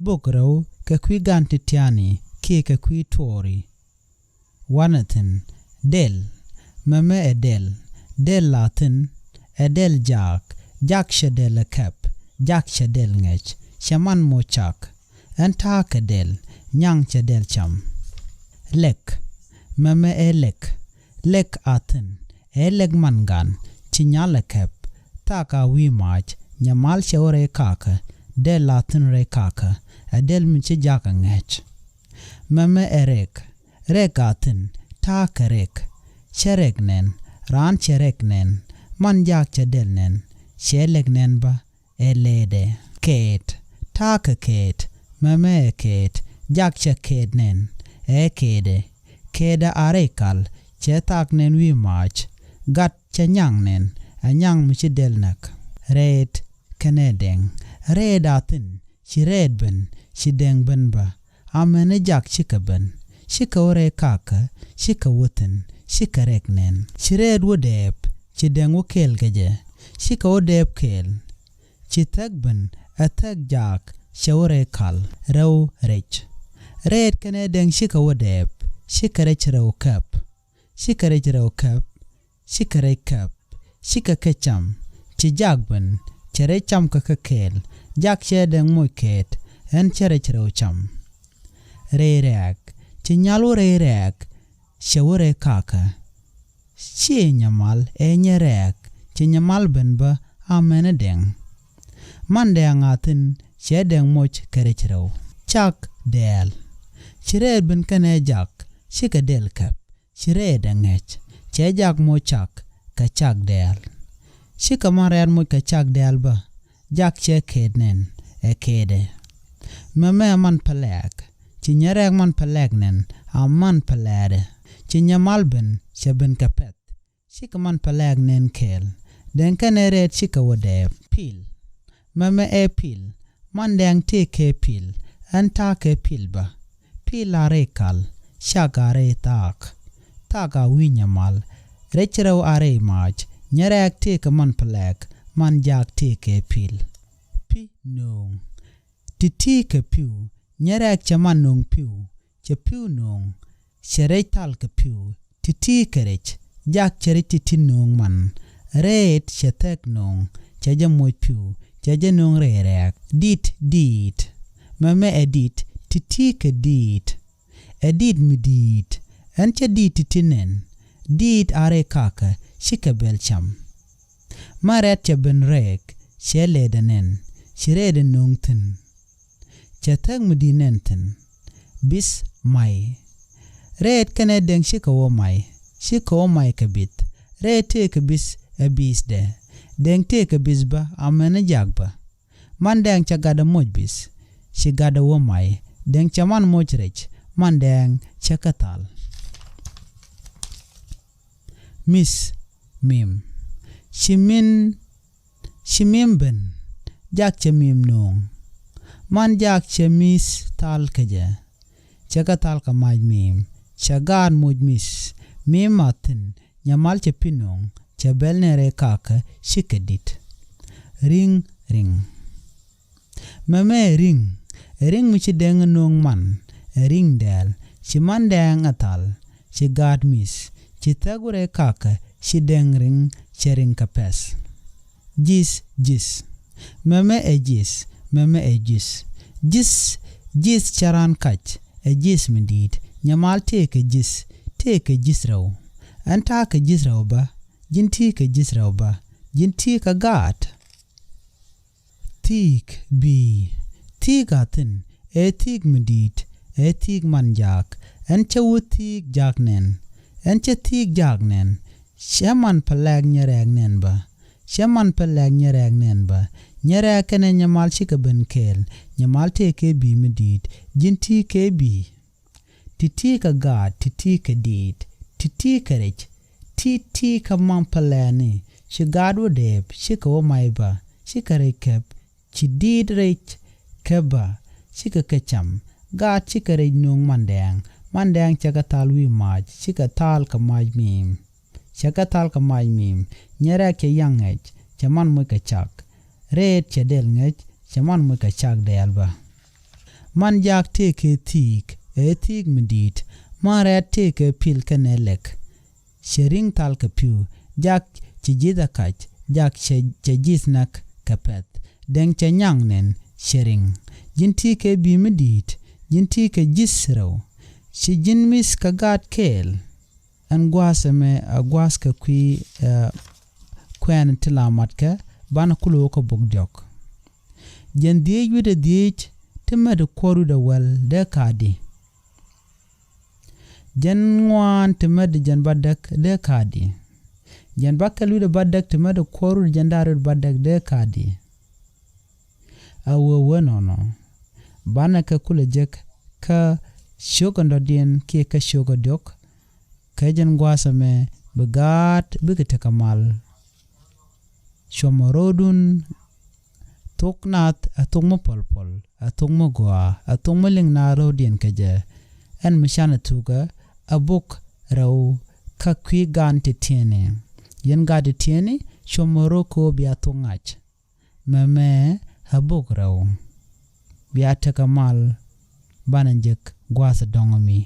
Bokraw ka kwi ganti tiani ki ka kwi tori. Wanatin del meme edel del latin edel jak shadel kep jak shadel ngech shaman mochak enta kadel nyang chadel cham. Lek meme lek atin leg mangan chinyala kep taka wi mach nyamal shawre kaka del latin re kaka adel michi jaka ngech. Meme rek atin taka rek cherek nen ran cherek nen man jak chadel nen sheleg nen ba elede. Ket taka ket meme ket jak cha ket nen kede arekal che tak nen wi mach gat cha nyang nen anyang michi delnak. Red kenedeng red atin shi red ben shi deng ben ba amene jak shika ben shika ore kaka shika wutin shika rek nen shi red wodep shi deng wukel geje shika wodep kel shi tag ben atag jak shawore kal raw rech. Red kenedeng shika wodep shika rech raw kap shika rech raw kap shika rech kap shika kecham chi jak ben chere cham kaka kel jak shedeng moiket en chere raw cham. Reyak chi nyalu reyak shawore kaka shi nyamal nyerek chi nyamal ben ba amene deng man deng atin shedeng moch kere raw. Chak del shired ben kane jak shika del kap shired ngech che jak mochak ka chak del shika marer mo ka chak del ba jak che kednen kede. Meme man palek chi nyerek man palek nen amman palade chi nyamal ben sheben kapet shika man palek nen kel den kane red shika wode pil. Meme pil man deng te ke pil anta ke pil ba pil are kal shagare tak a winyamal rechraw are mach nyerek te ka man palek man jak te ke pil. Pi nong titi ke piu nyerek chaman nong piu che piu nong sherech tal ke piu titi kerech jak chere titi nong man ret shetek nong chaje moj piu chaje nong rerek dit meme edit titi ke edit midit enche dit titinen dit are kaka shika belcham. Maret chaben rek sheledenen shirede nongten chatag midinenten bis mai red kane deng shika wo mai kabit red te kabis abis de deng te kabis ba amene jagba man deng chagada moj bis shigada wo mai deng chaman moj rech man deng chakatal. Mis mim shimim ben jak chamim nong man jak chamis tal kaje chakatal ka maj mim chagan moj mis mim atin nyamal chapinong chabelnere kaka shikadit. Ring meme ring michi deng nong man ring del chiman deng atal chigad mis chitagure kaka shideng ring chering kapes. Jis meme jis charan kach jis midit nyamal teke jis raw anta ke jis raw ba jinti ke jis raw ba jinti ka gat. Tik atin tik midit tik manjak enche wutik jaknen enche tik jaknen shaman palag nyereg nen ba nyereg kene nyamal shika ben kel nyamal teke bi midit jinti ke bi titi ka gat titi ka dit titi ka rech titi ka man palani shigadu deb shika wo mai ba shika rekep chidid rech keba shika kecham gat shika rech nong mandeng chaka tal wi maj shika tal ka maj mim nyereg ke yangech chaman mo ka chak red chadel ngech chaman mo ka chak del ba. man jak teke tik etik medit mare teke pil kanelek shering tal kapiu jak chijida kach jak chejisnak kapet deng chanyang nen shering jinti ke bi medit jinti ke jisro shi jinmis kagat kel an gwasame gwas ka kwi kwen tilamat ka ban kulo ko bogdiok jen die yude die timad koru da wel de kadi jen ngwan timad jen badak de kadi jen bakalu de badak timad koru jen daru badak de kadi awo wonono bana ka kula jek ka shogondo dien ke ka shogodok ka jen gwasame begat bigete kamal shomorodun toknat atongmo polpol atongmo goa atongmo lingna rodien kaje en mishana tuga abuk raw ka kwi gante tiene yen gade tiene shomoroko biatongach meme abuk raw biata kamal bananjek gwasa dongomi